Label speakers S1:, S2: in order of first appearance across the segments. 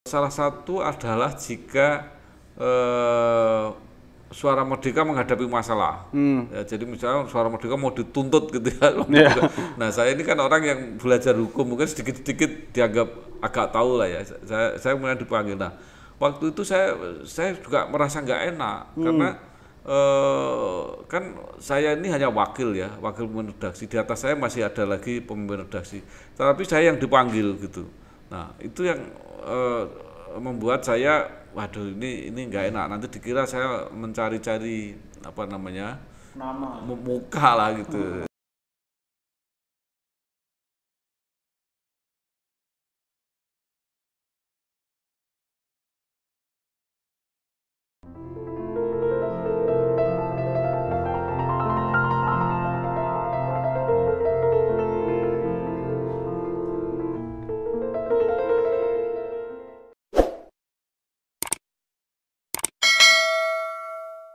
S1: Salah satu adalah jika eh, Suara Merdeka menghadapi masalah. Ya, jadi misalnya Suara Merdeka mau dituntut gitu ya.
S2: Ya.
S1: Nah, saya ini kan orang yang belajar hukum, mungkin sedikit-sedikit dianggap agak tahu lah ya. Saya kemudian dipanggil. Nah, waktu itu saya juga merasa nggak enak karena kan saya ini hanya wakil ya, wakil pemimpin redaksi. Di atas saya masih ada lagi pemimpin redaksi. Tapi saya yang dipanggil gitu. Nah, itu yang eh, membuat saya, waduh ini nggak enak. Nanti dikira saya mencari-cari apa namanya
S2: Nama.
S1: muka lah gitu.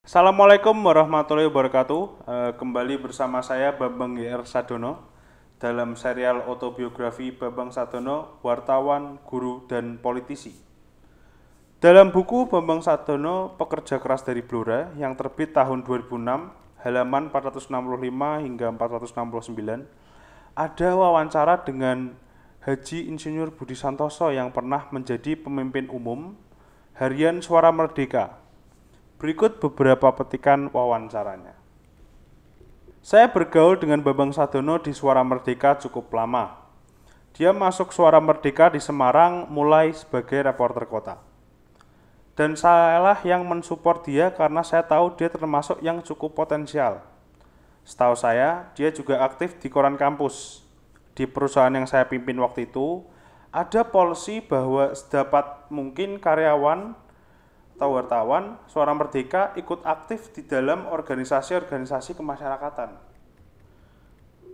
S2: Assalamualaikum warahmatullahi wabarakatuh. Kembali bersama saya Bambang GR Sadono dalam serial autobiografi Bambang Sadono, wartawan, guru, dan politisi. Dalam buku Bambang Sadono, Pekerja Keras dari Blora yang terbit tahun 2006, halaman 465 hingga 469, ada wawancara dengan Haji Insinyur Budi Santoso yang pernah menjadi pemimpin umum Harian Suara Merdeka. Berikut beberapa petikan wawancaranya. Saya bergaul dengan Bambang Sadono di Suara Merdeka cukup lama. Dia masuk Suara Merdeka di Semarang mulai sebagai reporter kota. Dan sayalah yang mensupport dia karena saya tahu dia termasuk yang cukup potensial. Setahu saya, dia juga aktif di koran kampus. Di perusahaan yang saya pimpin waktu itu, ada polisi bahwa sedapat mungkin karyawan atau wartawan Suara Merdeka ikut aktif di dalam organisasi-organisasi kemasyarakatan.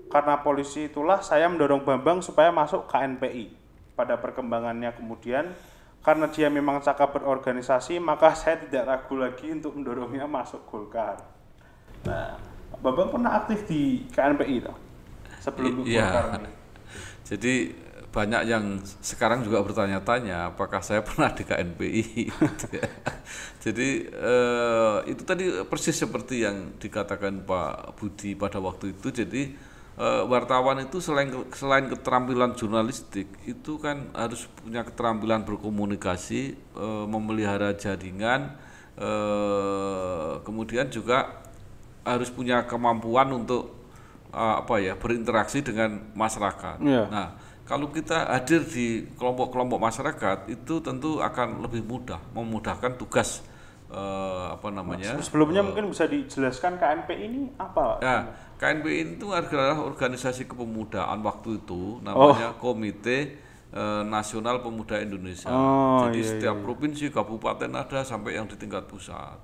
S2: Karena polisi itulah saya mendorong Bambang supaya masuk KNPI. Pada perkembangannya kemudian, karena dia memang cakap berorganisasi, maka saya tidak ragu lagi untuk mendorongnya masuk Golkar. Nah, Bambang pernah aktif di KNPI itu sebelum Golkar
S1: Iya.
S2: ini.
S1: Jadi banyak yang sekarang juga bertanya-tanya apakah saya pernah di KNPI gitu ya. Jadi itu tadi persis seperti yang dikatakan Pak Budi pada waktu itu. Jadi wartawan itu selain keterampilan jurnalistik itu kan harus punya keterampilan berkomunikasi, memelihara jaringan, kemudian juga harus punya kemampuan untuk berinteraksi dengan masyarakat.
S2: Iya.
S1: Nah, kalau kita hadir di kelompok-kelompok masyarakat itu tentu akan lebih mudah, memudahkan tugas
S2: Sebelumnya mungkin bisa dijelaskan KNPI ini apa?
S1: ya, KNPI itu adalah organisasi kepemudaan waktu itu,
S2: Oh,
S1: namanya Komite Nasional Pemuda Indonesia.
S2: oh
S1: Jadi
S2: iya iya.
S1: setiap provinsi, kabupaten ada sampai yang di tingkat pusat.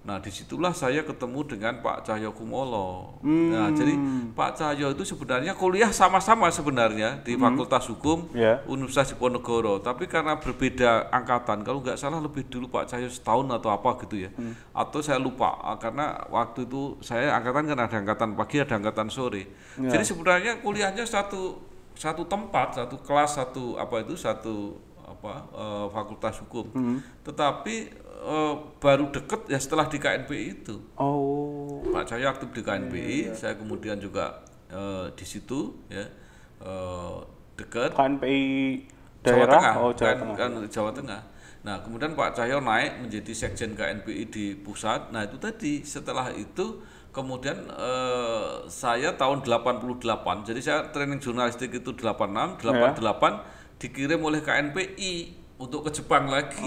S1: Nah, disitulah saya ketemu dengan Pak Cahyokumolo. Nah, jadi Pak Cahyo itu sebenarnya kuliah sama-sama sebenarnya di Fakultas Hukum
S2: Ya.
S1: Universitas Diponegoro, tapi karena berbeda angkatan, kalau nggak salah lebih dulu Pak Cahyo setahun atau apa gitu ya, atau saya lupa, karena waktu itu saya angkatan kan ada angkatan pagi, ada angkatan sore. Jadi sebenarnya kuliahnya satu satu tempat, satu kelas, Fakultas Hukum, tetapi baru deket ya setelah di KNPI itu.
S2: Oh,
S1: Pak Cahyo aktif di KNPI, saya kemudian juga di situ ya, dekat
S2: KNPI
S1: Jawa
S2: daerah,
S1: Tengah,
S2: oh Jawa
S1: kan,
S2: Tengah.
S1: kan Jawa Tengah. Nah, kemudian Pak Cahyo naik menjadi sekjen KNPI di pusat. Nah, itu tadi setelah itu kemudian saya tahun 88. Jadi saya training jurnalistik itu 86, 88 dikirim oleh KNPI untuk ke Jepang lagi.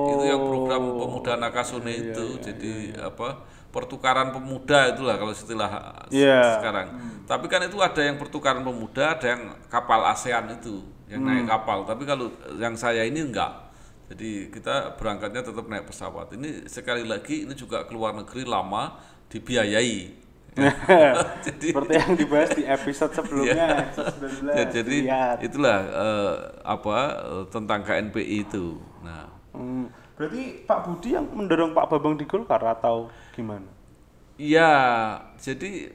S1: Itu yang program pemuda Nakasone itu. Jadi pertukaran pemuda itulah kalau istilah
S2: Iya.
S1: sekarang. Tapi kan itu ada yang pertukaran pemuda, ada yang kapal ASEAN itu, yang naik kapal. Tapi kalau yang saya ini enggak. Jadi kita berangkatnya tetap naik pesawat. Ini sekali lagi ini juga keluar negeri lama dibiayai. Jadi
S2: Seperti yang dibahas di episode sebelumnya, episode 19.
S1: ya, jadi
S2: Lihat.
S1: itulah tentang KNPI itu. Nah,
S2: Berarti Pak Budi yang mendorong Pak Bambang di Golkar atau gimana?
S1: iya, jadi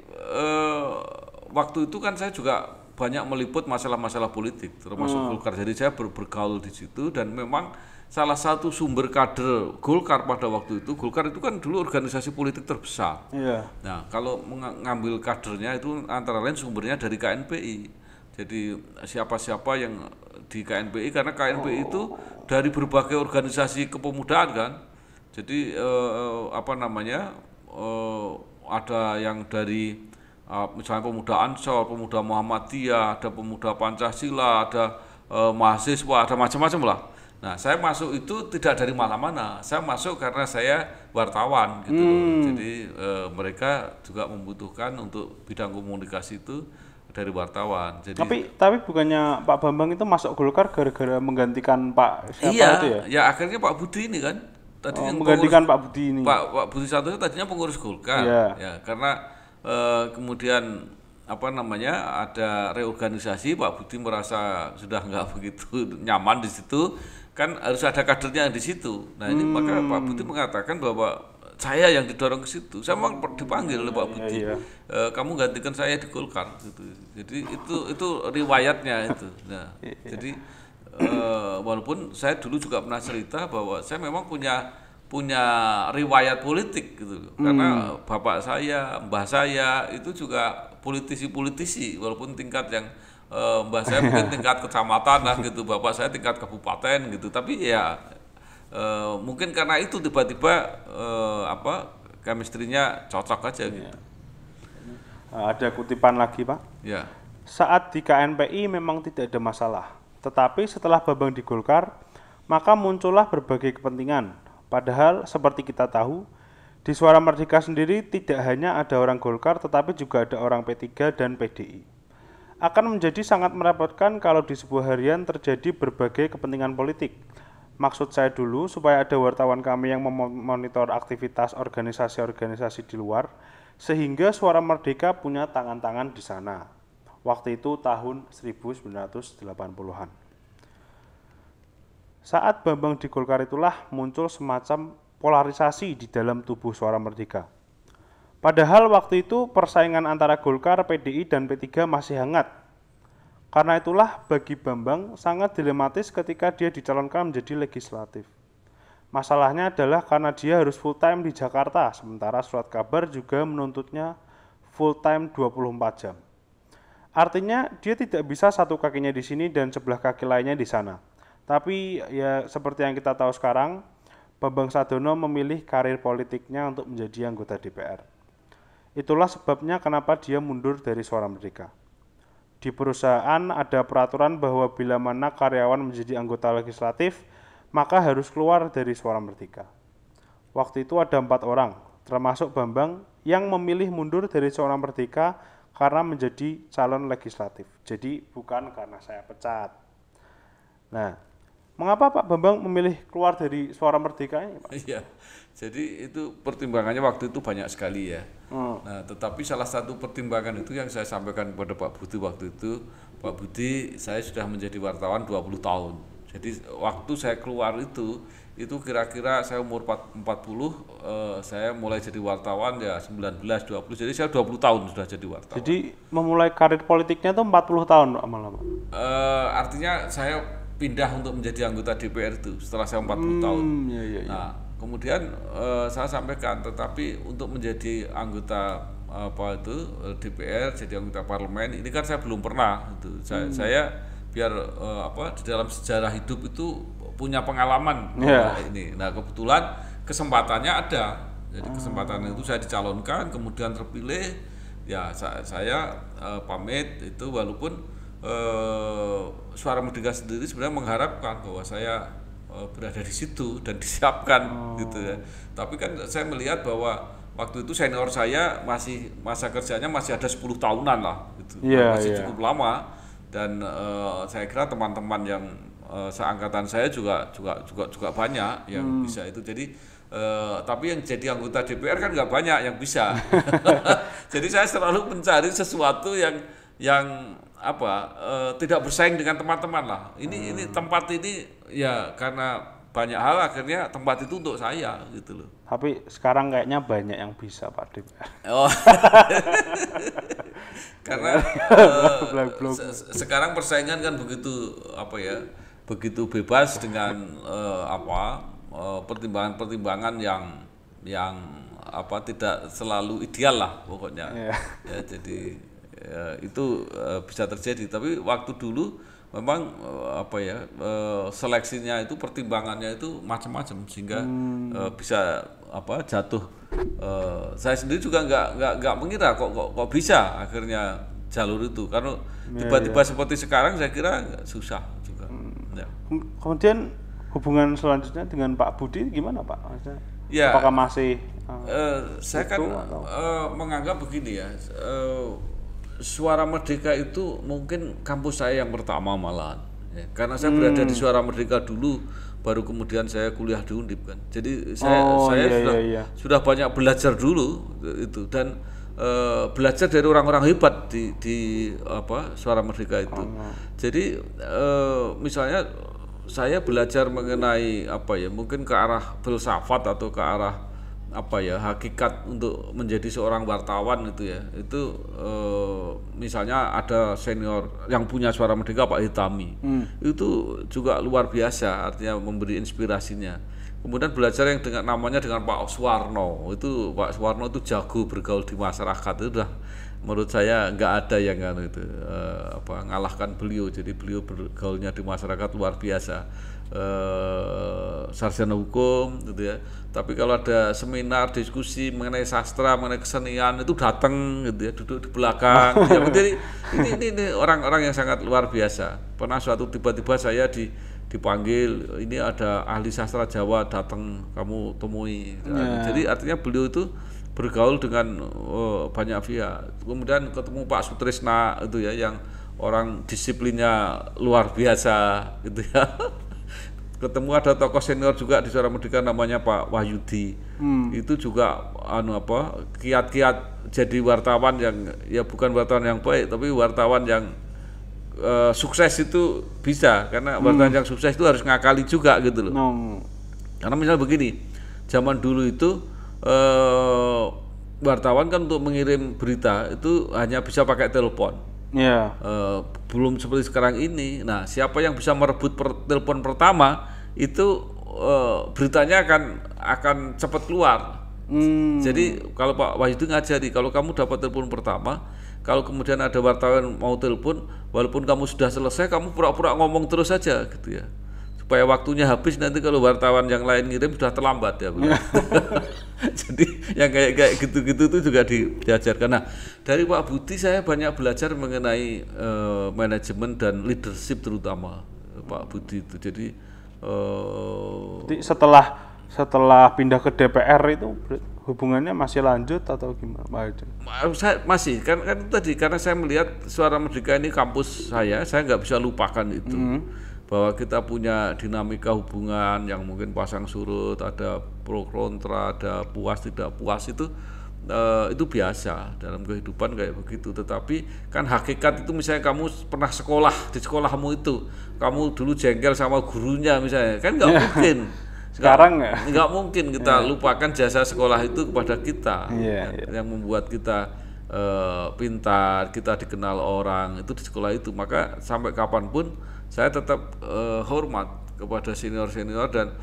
S1: waktu itu kan saya juga banyak meliput masalah-masalah politik termasuk Golkar. Jadi saya bergaul di situ dan memang salah satu sumber kader Golkar pada waktu itu, Golkar itu kan dulu organisasi politik terbesar.
S2: Iya.
S1: Nah, kalau mengambil kadernya itu antara lain sumbernya dari KNPI. Jadi siapa-siapa yang di KNPI, karena KNPI itu dari berbagai organisasi kepemudaan kan. Jadi ada yang dari misalnya pemuda Ansor, pemuda Muhammadiyah, ada pemuda Pancasila, ada mahasiswa, ada macam-macam lah. Nah, saya masuk itu tidak dari mana-mana. Saya masuk karena saya wartawan gitu loh. Jadi mereka juga membutuhkan untuk bidang komunikasi itu dari wartawan. Jadi
S2: Tapi bukannya Pak Bambang itu masuk Golkar gara-gara menggantikan Pak siapa
S1: iya,
S2: itu ya?
S1: ya akhirnya Pak Budi ini kan tadinya
S2: Menggantikan Pak Budi ini.
S1: Pak Budi Santoso tadinya pengurus Golkar.
S2: Iya.
S1: Ya, karena kemudian ada reorganisasi, Pak Budi merasa sudah nggak begitu nyaman di situ, kan harus ada kadernya di situ. Nah ini maka Pak Budi mengatakan bahwa saya yang didorong ke situ. Saya memang dipanggil oleh Pak Budi. Kamu gantikan saya di Golkar gitu. Jadi itu riwayatnya itu. Nah, jadi walaupun saya dulu juga pernah cerita bahwa saya memang punya riwayat politik gitu. Karena bapak saya, mbah saya itu juga politisi walaupun tingkat yang mbah saya mungkin tingkat kecamatan lah gitu, bapak saya tingkat kabupaten gitu. Tapi ya mungkin karena itu tiba-tiba chemistry-nya cocok aja gitu.
S2: Ada kutipan lagi, Pak.
S1: Ya.
S2: Saat di KNPI memang tidak ada masalah, tetapi setelah Bambang di Golkar, maka muncullah berbagai kepentingan. Padahal seperti kita tahu, di Suara Merdeka sendiri tidak hanya ada orang Golkar, tetapi juga ada orang P3 dan PDI. Akan menjadi sangat merepotkan kalau di sebuah harian terjadi berbagai kepentingan politik. Maksud saya dulu supaya ada wartawan kami yang memonitor aktivitas organisasi-organisasi di luar, sehingga Suara Merdeka punya tangan-tangan di sana. Waktu itu tahun 1980-an. Saat Bambang di Golkar itulah muncul semacam polarisasi di dalam tubuh Suara Merdeka. Padahal waktu itu persaingan antara Golkar, PDI, dan P3 masih hangat. Karena itulah bagi Bambang sangat dilematis ketika dia dicalonkan menjadi legislatif. Masalahnya adalah karena dia harus full time di Jakarta, sementara surat kabar juga menuntutnya full time 24 jam. Artinya dia tidak bisa satu kakinya di sini dan sebelah kaki lainnya di sana. Tapi ya seperti yang kita tahu sekarang, Bambang Sadono memilih karir politiknya untuk menjadi anggota DPR. Itulah sebabnya kenapa dia mundur dari Suara Merdeka. Di perusahaan ada peraturan bahwa bila mana karyawan menjadi anggota legislatif, maka harus keluar dari Suara Merdeka. Waktu itu ada 4 orang, termasuk Bambang, yang memilih mundur dari Suara Merdeka karena menjadi calon legislatif. Jadi bukan karena saya pecat. Nah, mengapa Pak Bambang memilih keluar dari Suara Merdeka ini, Pak?
S1: Iya, jadi itu pertimbangannya waktu itu banyak sekali ya. Nah, tetapi salah satu pertimbangan itu yang saya sampaikan kepada Pak Budi waktu itu, Pak Budi, saya sudah menjadi wartawan 20 tahun. Jadi waktu saya keluar itu kira-kira saya umur 40, saya mulai jadi wartawan ya 19, 20, jadi saya 20 tahun sudah jadi wartawan.
S2: Jadi memulai karir politiknya itu 40 tahun malah, Pak?
S1: Artinya saya pindah untuk menjadi anggota DPR itu setelah saya 40 tahun.
S2: Iya.
S1: Nah, kemudian saya sampaikan, tetapi untuk menjadi anggota DPR, jadi anggota parlemen, ini kan saya belum pernah. Saya biar di dalam sejarah hidup itu punya pengalaman ini. Nah, kebetulan kesempatannya ada. Jadi kesempatan itu saya dicalonkan, kemudian terpilih. Ya, saya pamit itu walaupun Suara Merdeka sendiri sebenarnya mengharapkan bahwa saya berada di situ dan disiapkan gitu ya. Tapi kan saya melihat bahwa waktu itu senior saya masih masa kerjanya masih ada 10 tahunan lah gitu. Masih cukup lama dan saya kira teman-teman yang seangkatan saya juga banyak yang bisa itu. Jadi tapi yang jadi anggota DPR kan nggak banyak yang bisa. Jadi saya selalu mencari sesuatu yang tidak bersaing dengan teman-teman lah. Ini tempat ini ya karena banyak hal akhirnya tempat itu untuk saya gitu loh.
S2: Tapi sekarang kayaknya banyak yang bisa Pak DPR.
S1: Karena sekarang persaingan kan begitu begitu bebas dengan pertimbangan yang tidak selalu ideal lah pokoknya. Ya, jadi itu bisa terjadi. Tapi waktu dulu memang seleksinya itu pertimbangannya itu macam-macam sehingga bisa jatuh. Saya sendiri juga nggak mengira kok bisa akhirnya jalur itu, karena tiba-tiba seperti sekarang saya kira susah juga. Ya.
S2: Kemudian hubungan selanjutnya dengan Pak Budi gimana Pak? Maksudnya,
S1: ya,
S2: apakah masih
S1: saya kan menganggap begini ya, Suara Merdeka itu mungkin kampus saya yang pertama malahan ya, karena saya berada di Suara Merdeka dulu, baru kemudian saya kuliah di Undip kan. Jadi saya sudah banyak belajar dulu itu, dan belajar dari orang-orang hebat di Suara Merdeka itu. Jadi misalnya saya belajar mengenai mungkin ke arah filsafat atau ke arah hakikat untuk menjadi seorang wartawan itu ya. Itu misalnya ada senior yang punya Suara Merdeka, Pak Hitami. Itu juga luar biasa, artinya memberi inspirasinya. Kemudian belajar yang namanya dengan Pak Suwarno. Itu Pak Suwarno itu jago bergaul di masyarakat. Itu udah menurut saya nggak ada yang ngalahkan beliau. Jadi beliau bergaulnya di masyarakat luar biasa. Sarjana hukum gitu ya. Tapi kalau ada seminar diskusi mengenai sastra, mengenai kesenian, itu datang gitu ya, duduk di belakang. Ya, jadi ini orang-orang yang sangat luar biasa. Pernah suatu tiba-tiba saya dipanggil, ini ada ahli sastra Jawa datang, kamu temui. Jadi artinya beliau itu bergaul dengan banyak pihak. Kemudian ketemu Pak Sutrisna itu ya, yang orang disiplinnya luar biasa gitu ya. Ketemu ada tokoh senior juga di Suara Merdeka namanya Pak Wahyudi. Itu juga kiat-kiat jadi wartawan yang ya bukan wartawan yang baik, tapi wartawan yang sukses itu bisa, karena wartawan yang sukses itu harus ngakali juga gitu loh. Karena misalnya begini, zaman dulu itu wartawan kan untuk mengirim berita itu hanya bisa pakai telepon. Belum seperti sekarang ini. Nah, siapa yang bisa merebut telepon pertama itu beritanya akan cepat keluar. Jadi kalau Pak Wahyudi ngajari, kalau kamu dapat telepon pertama, kalau kemudian ada wartawan mau telepon, walaupun kamu sudah selesai, kamu pura-pura ngomong terus saja gitu ya, supaya waktunya habis, nanti kalau wartawan yang lain ngirim sudah terlambat ya. Jadi yang kayak gitu-gitu itu juga diajarkan. Nah, dari Pak Budi saya banyak belajar mengenai manajemen dan leadership, terutama Pak Budi itu. Jadi setelah pindah ke DPR itu hubungannya masih lanjut atau gimana? Saya masih kan itu tadi, karena saya melihat Suara Merdeka ini kampus saya nggak bisa lupakan itu. Bahwa kita punya dinamika hubungan yang mungkin pasang surut, ada pro kontra, ada puas tidak puas, itu biasa dalam kehidupan kayak begitu. Tetapi kan hakikat itu, misalnya kamu pernah sekolah, di sekolahmu itu kamu dulu jengkel sama gurunya misalnya, kan nggak mungkin
S2: sekarang
S1: nggak mungkin kita lupakan jasa sekolah itu kepada kita, yang membuat kita pintar, kita dikenal orang itu di sekolah itu. Maka sampai kapanpun saya tetap hormat kepada senior-senior, dan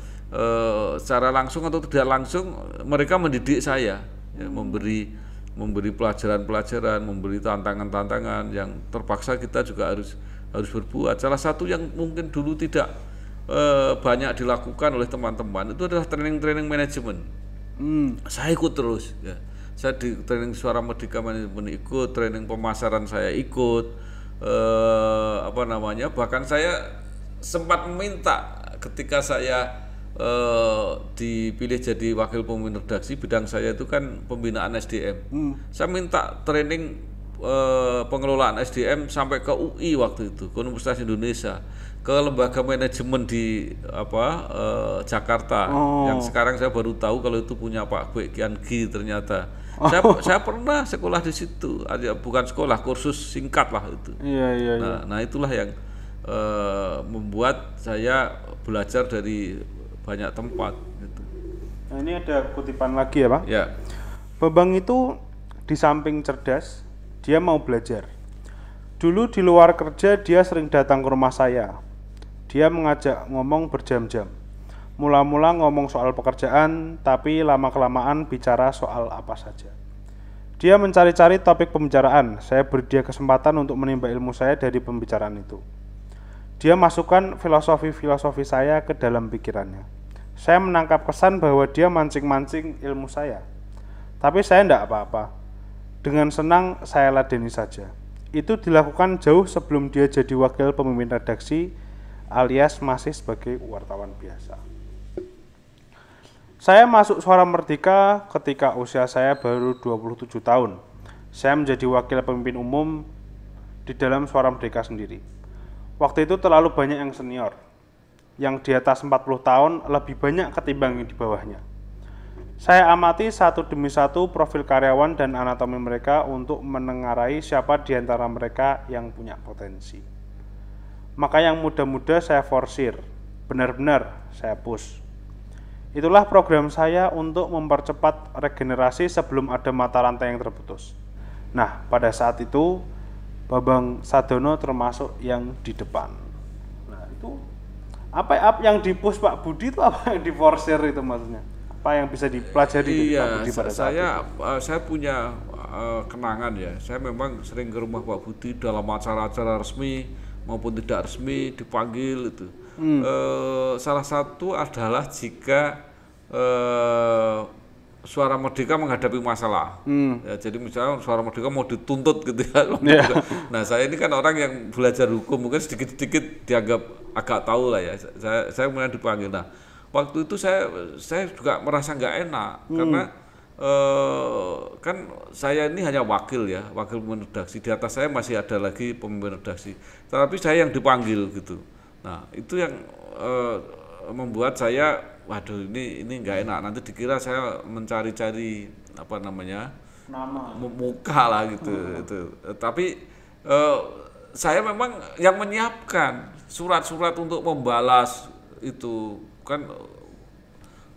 S1: secara langsung atau tidak langsung mereka mendidik saya, ya, memberi pelajaran-pelajaran, memberi tantangan-tantangan yang terpaksa kita juga harus berbuat. Salah satu yang mungkin dulu tidak banyak dilakukan oleh teman-teman itu adalah training manajemen. Saya ikut terus ya. Saya di training Suara Merdeka manajemen ikut, training pemasaran saya ikut, bahkan saya sempat meminta ketika saya dipilih jadi wakil pemimpin redaksi, bidang saya itu kan pembinaan SDM. Saya minta training pengelolaan SDM sampai ke UI waktu itu, ke Universitas Indonesia, ke lembaga manajemen di Jakarta, yang sekarang saya baru tahu kalau itu punya Pak Kwek Kian Gi ternyata. Saya pernah sekolah di situ, bukan sekolah, kursus singkat lah itu. Nah, itulah yang membuat saya belajar dari banyak tempat gitu.
S2: Nah, ini ada kutipan lagi ya Pak.
S1: Ya.
S2: Bambang itu di samping cerdas, Dia mau belajar. Dulu di luar kerja dia sering datang ke rumah saya. Dia mengajak ngomong berjam-jam. Mula-mula ngomong soal pekerjaan, tapi lama-kelamaan bicara soal apa saja. Dia mencari-cari topik pembicaraan. Saya beri dia kesempatan untuk menimba ilmu saya dari pembicaraan itu. Dia masukkan filosofi-filosofi saya ke dalam pikirannya. Saya menangkap kesan bahwa dia mancing-mancing ilmu saya. Tapi saya tidak apa-apa. Dengan senang saya ladeni saja. Itu dilakukan jauh sebelum dia jadi wakil pemimpin redaksi alias masih sebagai wartawan biasa. Saya masuk Suara Merdeka ketika usia saya baru 27 tahun. Saya menjadi wakil pemimpin umum di dalam Suara Merdeka sendiri. Waktu itu terlalu banyak yang senior. Yang di atas 40 tahun lebih banyak ketimbang yang di bawahnya. Saya amati satu demi satu profil karyawan dan anatomi mereka untuk menengarai siapa di antara mereka yang punya potensi. Maka yang muda-muda saya forsir, benar-benar saya push. Itulah program saya untuk mempercepat regenerasi sebelum ada mata rantai yang terputus. Nah, pada saat itu Bambang Sadono termasuk yang di depan. Nah, itu apa yang di-push Pak Budi itu apa yang diforsir itu maksudnya? Apa yang bisa dipelajari dari Pak Budi pada saat itu?
S1: Saya punya kenangan ya. Saya memang sering ke rumah Pak Budi dalam acara-acara resmi maupun tidak resmi dipanggil itu. Salah satu adalah jika Suara Merdeka menghadapi masalah. Ya, jadi misalnya Suara Merdeka mau dituntut gitu ya. Nah, saya ini kan orang yang belajar hukum, mungkin sedikit-sedikit dianggap agak tahu lah ya. Saya kemudian dipanggil. Nah, waktu itu saya juga merasa nggak enak karena kan saya ini hanya wakil pemimpin redaksi. Di atas saya masih ada lagi pemimpin redaksi, tapi saya yang dipanggil gitu. Nah, itu yang membuat saya, waduh ini nggak enak. Nanti dikira saya mencari-cari apa namanya
S2: nama
S1: muka lah gitu. Itu. Tapi saya memang yang menyiapkan surat-surat untuk membalas itu kan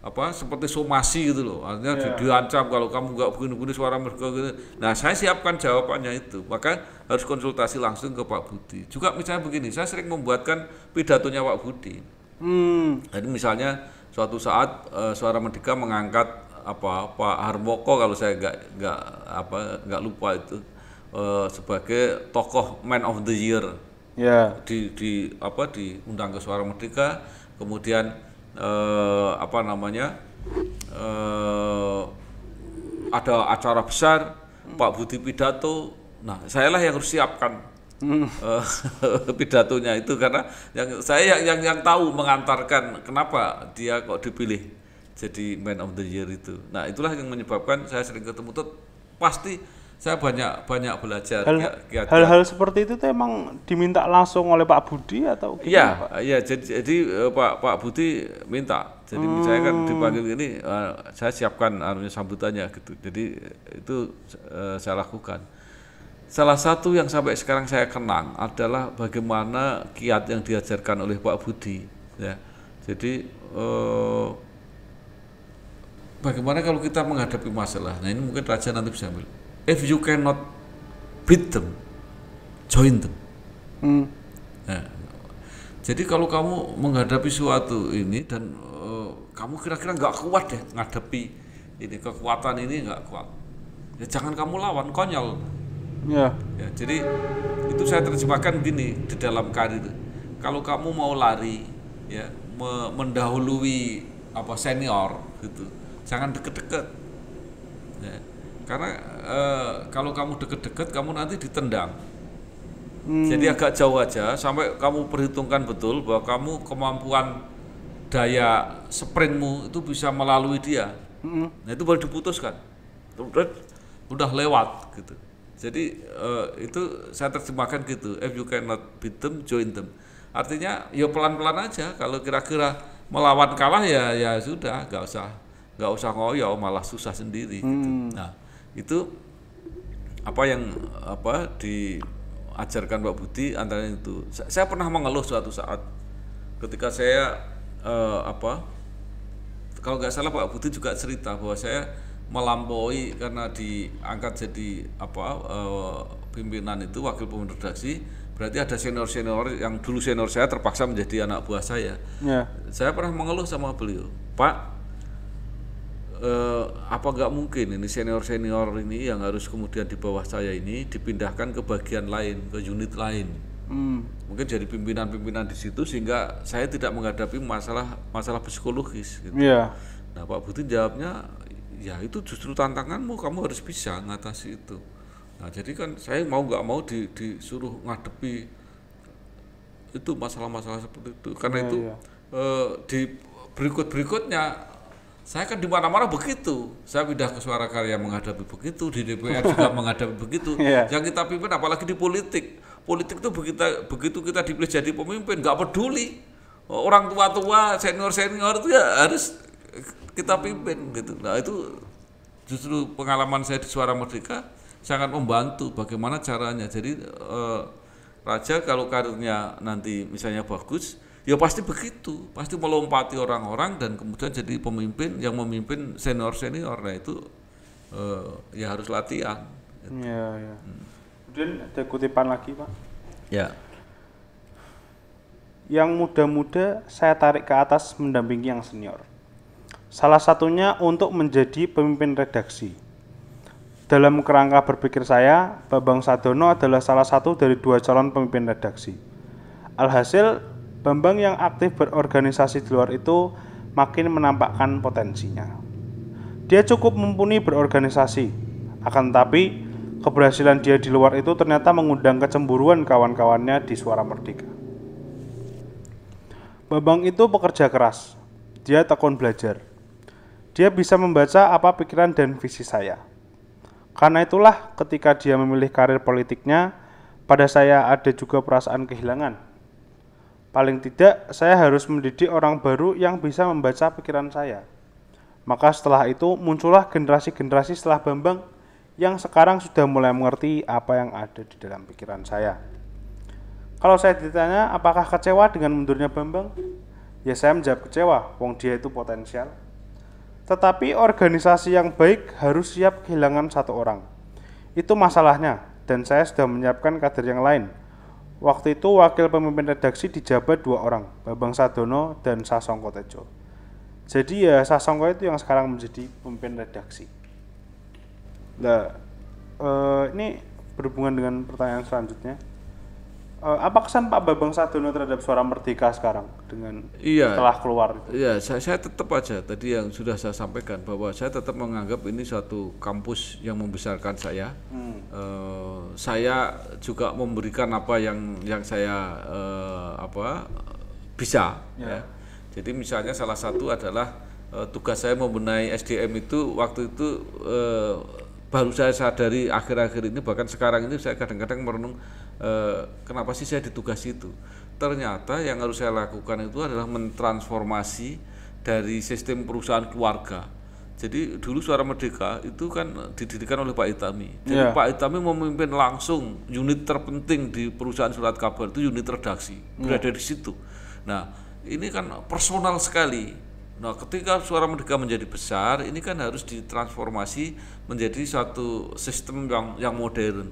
S1: apa seperti somasi gitu loh, artinya diancam kalau kamu nggak begini-begini Suara Merdeka gitu. Nah, saya siapkan jawabannya itu, maka harus konsultasi langsung ke Pak Budi. Juga misalnya begini, saya sering membuatkan pidatonya Pak Budi. Jadi misalnya suatu saat Suara Merdeka mengangkat Pak Harmoko kalau saya nggak lupa itu sebagai tokoh Man of the Year. Diundang ke Suara Merdeka, kemudian ada acara besar, Pak Budi pidato. Nah, saya lah yang harus siapkan pidatonya itu karena saya yang tahu mengantarkan kenapa dia kok dipilih jadi Man of the Year itu. Nah, itulah yang menyebabkan saya sering ketemu tuh pasti saya banyak belajar.
S2: Hal-hal seperti itu tuh emang diminta langsung oleh Pak Budi atau
S1: gimana, Pak? Iya, jadi Pak Budi minta. Jadi saya kan dipanggil ini, saya siapkan sambutannya gitu. Jadi itu saya lakukan. Salah satu yang sampai sekarang saya kenang adalah bagaimana kiat yang diajarkan oleh Pak Budi. Ya, jadi bagaimana kalau kita menghadapi masalah. Nah, ini mungkin Raja nanti bisa ambil. If you cannot beat them, join them. Nah, jadi kalau kamu menghadapi suatu ini dan kamu kira-kira nggak kuat ya menghadapi ini, kekuatan ini nggak kuat, ya jangan kamu lawan, konyol. Ya, jadi itu saya terjemahkan gini di dalam karir. Kalau kamu mau lari, ya mendahului senior gitu, jangan deket-deket. Ya. Karena kalau kamu deket-deket kamu nanti ditendang. Jadi agak jauh aja sampai kamu perhitungkan betul bahwa kamu kemampuan daya sprintmu itu bisa melalui dia. Nah, itu baru diputuskan. Udah lewat gitu. Jadi itu saya terjemahkan gitu. If you cannot beat them, join them. Artinya ya pelan-pelan aja. Kalau kira-kira melawan kalah ya sudah, nggak usah ngoyo, malah susah sendiri. Gitu. Nah, itu yang diajarkan Pak Budi antara itu. Saya pernah mengeluh suatu saat ketika saya kalau nggak salah Pak Budi juga cerita bahwa saya melampaui karena diangkat jadi pimpinan itu wakil pemimpin redaksi, berarti ada senior yang dulu senior saya terpaksa menjadi anak buah saya.
S2: Ya.
S1: Saya pernah mengeluh sama beliau, Pak, apa nggak mungkin ini senior ini yang harus kemudian di bawah saya ini dipindahkan ke bagian lain, ke unit lain, mungkin jadi pimpinan di situ sehingga saya tidak menghadapi masalah psikologis gitu.
S2: Yeah.
S1: Nah Pak Butin jawabnya, ya itu justru tantanganmu, kamu harus bisa ngatasi itu. Nah jadi kan saya mau nggak mau disuruh ngadepi itu masalah-masalah seperti itu, karena itu di berikutnya saya kan di mana-mana begitu. Saya pindah ke Suara Karya menghadapi begitu, di DPR juga menghadapi begitu. Yang kita pimpin apalagi di politik. Politik itu begitu kita dipilih jadi pemimpin, nggak peduli. Orang tua-tua, senior itu ya harus kita pimpin gitu. Nah itu justru pengalaman saya di Suara Merdeka sangat membantu bagaimana caranya. Jadi Raja kalau karirnya nanti misalnya bagus, ya pasti begitu, pasti melompati orang-orang dan kemudian jadi pemimpin yang memimpin senior. Nah itu ya harus latihan.
S2: Iya. Kemudian ada kutipan lagi, Pak.
S1: Ya.
S2: Yang muda-muda saya tarik ke atas mendampingi yang senior. Salah satunya untuk menjadi pemimpin redaksi. Dalam kerangka berpikir saya, Bambang Sadono adalah salah satu dari 2 calon pemimpin redaksi. Alhasil, Bambang yang aktif berorganisasi di luar itu makin menampakkan potensinya. Dia cukup mumpuni berorganisasi, akan tetapi keberhasilan dia di luar itu ternyata mengundang kecemburuan kawan-kawannya di Suara Merdeka. Bambang itu pekerja keras, dia tekun belajar. Dia bisa membaca apa pikiran dan visi saya. Karena itulah ketika dia memilih karir politiknya, pada saya ada juga perasaan kehilangan. Paling tidak, saya harus mendidik orang baru yang bisa membaca pikiran saya. Maka setelah itu muncullah generasi-generasi setelah Bambang yang sekarang sudah mulai mengerti apa yang ada di dalam pikiran saya. Kalau saya ditanya apakah kecewa dengan mundurnya Bambang, ya saya menjawab kecewa, wong dia itu potensial. Tetapi organisasi yang baik harus siap kehilangan 1 orang. Itu masalahnya, dan saya sudah menyiapkan kader yang lain. Waktu itu wakil pemimpin redaksi dijabat 2 orang, Bambang Sadono dan Sasongko Tejo. Jadi ya Sasongko itu yang sekarang menjadi pemimpin redaksi. Nah, ini berhubungan dengan pertanyaan selanjutnya. Apa kesan Pak Bambang Sadono terhadap Suara Merdeka sekarang dengan setelah keluar?
S1: Iya, saya tetap aja tadi yang sudah saya sampaikan bahwa saya tetap menganggap ini suatu kampus yang membesarkan saya. Saya juga memberikan apa yang saya bisa. Ya. Jadi misalnya salah satu adalah tugas saya membenahi SDM itu waktu itu baru saya sadari akhir-akhir ini, bahkan sekarang ini saya kadang-kadang merenung kenapa sih saya ditugasi itu. Ternyata yang harus saya lakukan itu adalah mentransformasi dari sistem perusahaan keluarga. Jadi dulu Suara Merdeka itu kan didirikan oleh Pak Itami. Jadi Pak Itami memimpin langsung unit terpenting di perusahaan surat kabar itu unit redaksi, berada di situ. Nah ini kan personal sekali. Nah, ketika Suara Merdeka menjadi besar, ini kan harus ditransformasi menjadi satu sistem yang modern.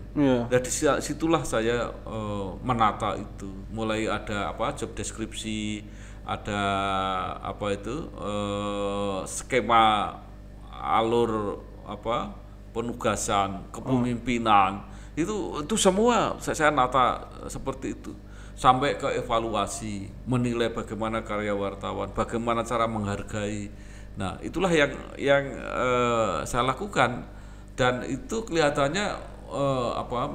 S1: Dan disitulah saya menata itu. Mulai ada job deskripsi, ada skema alur penugasan, kepemimpinan. Itu semua saya nata seperti itu. Sampai ke evaluasi, menilai bagaimana karya wartawan, bagaimana cara menghargai. Nah, itulah yang saya lakukan, dan itu kelihatannya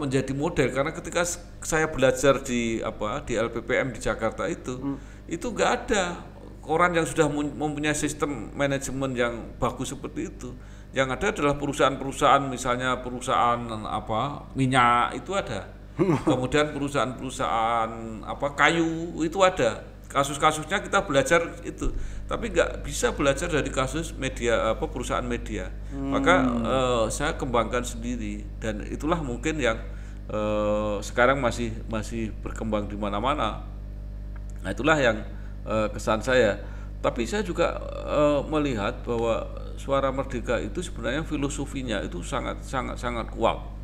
S1: menjadi model, karena ketika saya belajar di LPPM di Jakarta itu nggak ada koran yang sudah mempunyai sistem manajemen yang bagus seperti itu. Yang ada adalah perusahaan-perusahaan, misalnya perusahaan minyak itu ada. Kemudian perusahaan-perusahaan kayu itu ada. Kasus-kasusnya kita belajar itu, tapi nggak bisa belajar dari kasus media perusahaan media. Maka saya kembangkan sendiri, dan itulah mungkin yang sekarang masih berkembang di mana-mana. Nah itulah yang kesan saya. Tapi saya juga melihat bahwa Suara Merdeka itu sebenarnya filosofinya itu sangat kuat.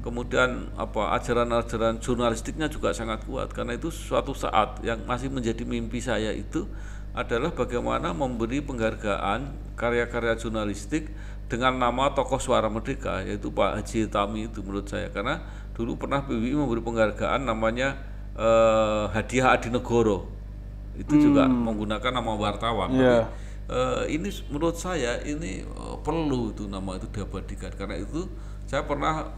S1: Kemudian ajaran-ajaran jurnalistiknya juga sangat kuat, karena itu suatu saat yang masih menjadi mimpi saya itu adalah bagaimana memberi penghargaan karya-karya jurnalistik dengan nama tokoh Suara Merdeka, yaitu Pak Haji Tami itu menurut saya. Karena dulu pernah PBI memberi penghargaan namanya Hadiah Adinegoro, itu juga menggunakan nama wartawan.
S2: Yeah.
S1: Ini menurut saya ini perlu itu nama itu diabadikan, karena itu saya pernah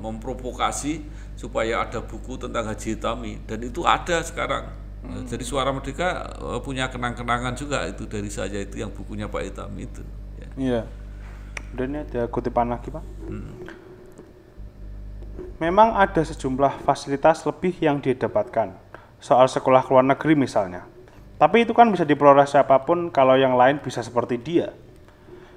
S1: memprovokasi supaya ada buku tentang Haji Tami, dan itu ada sekarang. Jadi Suara Merdeka punya kenang-kenangan juga itu dari saya, itu yang bukunya Pak Itami itu. Ya.
S2: Iya. Dan ini ada kutipan lagi, Pak. Memang ada sejumlah fasilitas lebih yang didapatkan, soal sekolah ke luar negeri misalnya. Tapi itu kan bisa diperoleh siapapun kalau yang lain bisa seperti dia.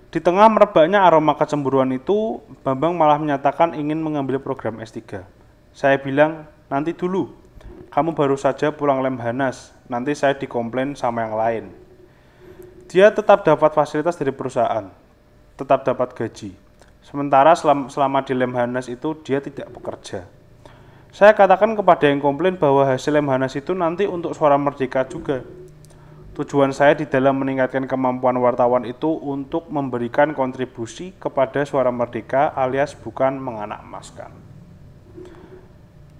S2: Di tengah merebaknya aroma kecemburuan itu, Bambang malah menyatakan ingin mengambil program S3. Saya bilang, nanti dulu. Kamu baru saja pulang Lemhanas, nanti saya dikomplain sama yang lain. Dia tetap dapat fasilitas dari perusahaan, tetap dapat gaji. Sementara selama di Lemhanas itu dia tidak bekerja. Saya katakan kepada yang komplain bahwa hasil Lemhanas itu nanti untuk Suara Merdeka juga. Tujuan saya di dalam meningkatkan kemampuan wartawan itu untuk memberikan kontribusi kepada Suara Merdeka alias bukan menganak-emaskan.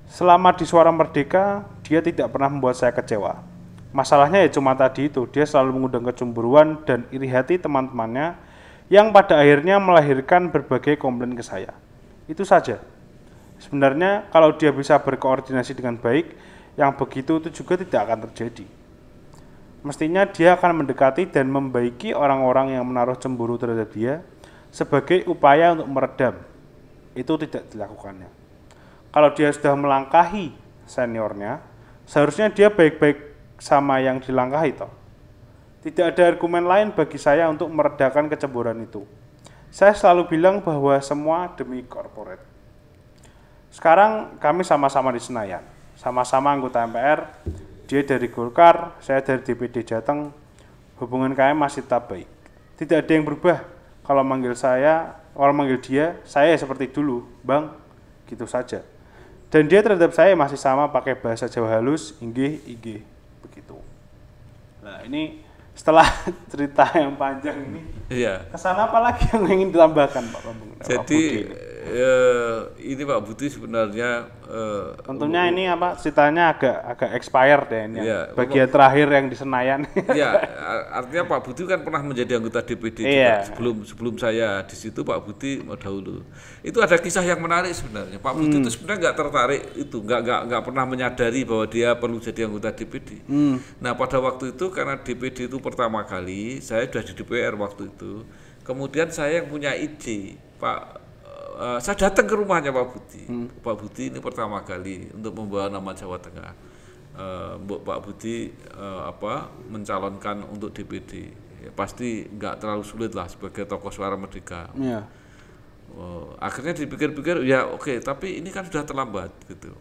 S2: Selama di Suara Merdeka, dia tidak pernah membuat saya kecewa. Masalahnya ya cuma tadi itu, dia selalu mengundang kecemburuan dan iri hati teman-temannya yang pada akhirnya melahirkan berbagai komplain ke saya. Itu saja. Sebenarnya kalau dia bisa berkoordinasi dengan baik, yang begitu itu juga tidak akan terjadi. Mestinya dia akan mendekati dan membaiki orang-orang yang menaruh cemburu terhadap dia sebagai upaya untuk meredam. Itu tidak dilakukannya. Kalau dia sudah melangkahi seniornya, seharusnya dia baik-baik sama yang dilangkahi toh. Tidak ada argumen lain bagi saya untuk meredakan kecemburuan itu. Saya selalu bilang bahwa semua demi korporat. Sekarang kami sama-sama di Senayan, sama-sama anggota MPR, dia dari Golkar, saya dari DPD Jateng, hubungan kami masih tetap baik. Tidak ada yang berubah. Kalau manggil dia, saya seperti dulu, Bang, gitu saja. Dan dia terhadap saya masih sama pakai bahasa Jawa halus, inggih, begitu. Nah ini setelah cerita yang panjang ini, kesan apa lagi yang ingin ditambahkan Pak Bambang?
S1: Jadi ini Pak Budi sebenarnya
S2: tentunya ini ceritanya agak expired ya ini. Ya, bagian terakhir yang di Senayan.
S1: Iya, artinya Pak Budi kan pernah menjadi anggota DPD juga sebelum saya di situ. Pak Budi dahulu. Itu ada kisah yang menarik sebenarnya. Pak Budi itu sebenarnya nggak tertarik itu, nggak pernah menyadari bahwa dia perlu jadi anggota DPD. Nah pada waktu itu karena DPD itu pertama kali, saya sudah di DPR waktu itu. Kemudian saya yang punya ide, saya datang ke rumahnya Pak Budi. Pak Budi ini pertama kali untuk membawa nama Jawa Tengah. Pak Budi mencalonkan untuk DPD. Ya, pasti nggak terlalu sulit lah sebagai tokoh Suara Merdeka. Yeah. Akhirnya dipikir-pikir, ya oke, tapi ini kan sudah terlambat gitu.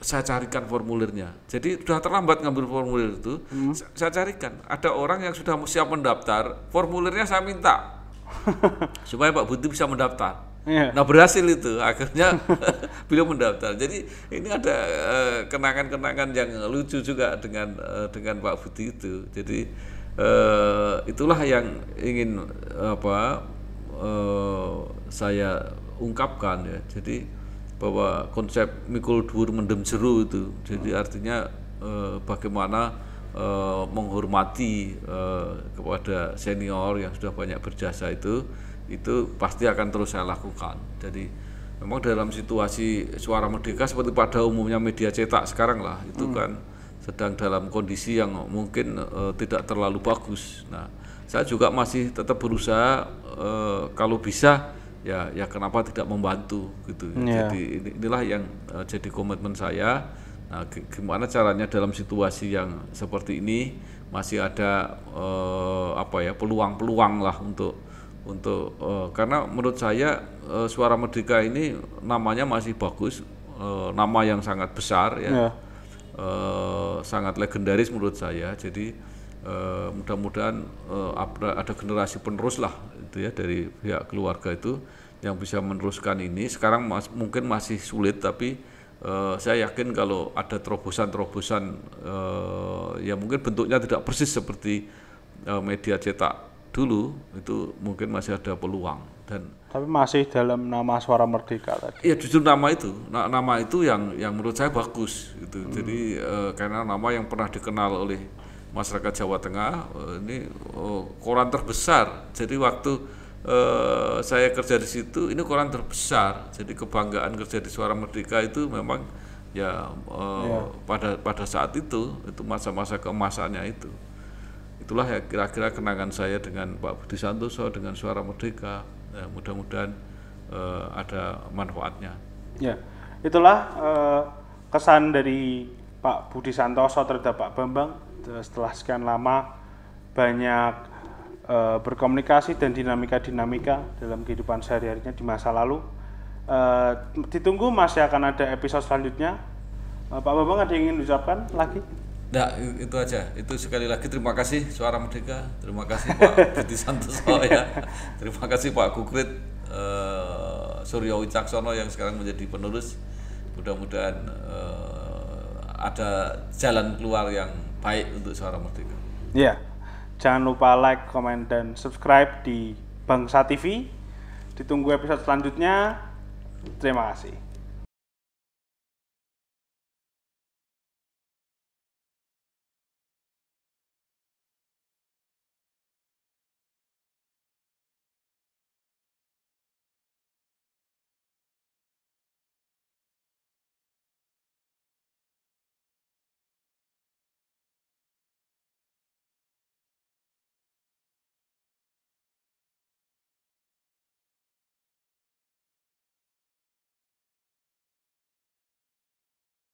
S1: Saya carikan formulirnya. Jadi sudah terlambat ngambil formulir itu. Saya carikan. Ada orang yang sudah siap mendaftar, formulirnya saya minta supaya Pak Budi bisa mendaftar. Nah berhasil itu. Akhirnya beliau mendaftar. Jadi ini ada kenangan-kenangan yang lucu juga dengan Pak Budi itu. Jadi itulah yang ingin saya ungkapkan ya. Jadi bahwa konsep mikul dhuwur mendem jero itu, jadi artinya bagaimana menghormati kepada senior yang sudah banyak berjasa itu pasti akan terus saya lakukan. Jadi memang dalam situasi Suara Merdeka seperti pada umumnya media cetak sekarang lah, itu kan sedang dalam kondisi yang mungkin tidak terlalu bagus. Nah saya juga masih tetap berusaha kalau bisa ya kenapa tidak membantu gitu. Jadi inilah yang jadi komitmen saya. Nah, gimana caranya dalam situasi yang seperti ini masih ada peluang-peluang lah untuk karena menurut saya Suara Merdeka ini namanya masih bagus, nama yang sangat besar ya. sangat legendaris menurut saya. Jadi mudah-mudahan ada generasi penerus lah itu ya dari pihak keluarga itu yang bisa meneruskan ini. Sekarang mungkin masih sulit, tapi saya yakin kalau ada terobosan-terobosan ya mungkin bentuknya tidak persis seperti media cetak dulu, itu mungkin masih ada peluang.
S2: Tapi masih dalam nama Suara Merdeka tadi.
S1: Iya, justru nama itu yang menurut saya bagus gitu. Jadi karena nama yang pernah dikenal oleh masyarakat Jawa Tengah, ini koran terbesar. Jadi waktu saya kerja di situ, ini koran terbesar. Jadi kebanggaan kerja di Suara Merdeka itu memang ya pada saat itu masa-masa keemasannya itu. Itulah ya kira-kira kenangan saya dengan Pak Budi Santoso, dengan Suara Merdeka. Ya, mudah-mudahan ada manfaatnya.
S2: Ya, itulah kesan dari Pak Budi Santoso terhadap Pak Bambang. Setelah sekian lama banyak berkomunikasi dan dinamika-dinamika dalam kehidupan sehari-harinya di masa lalu. Ditunggu masih akan ada episode selanjutnya. Pak Bambang ada yang ingin diucapkan lagi?
S1: Nah, itu aja. Itu sekali lagi terima kasih Suara Merdeka, terima kasih Pak Budi Santoso ya, terima kasih Pak Kukrit Suryo Wicaksono yang sekarang menjadi penerus. Mudah-mudahan ada jalan keluar yang baik untuk Suara Merdeka.
S2: Ya, jangan lupa like, komen, dan subscribe di Bangsa TV. Ditunggu episode selanjutnya. Terima kasih.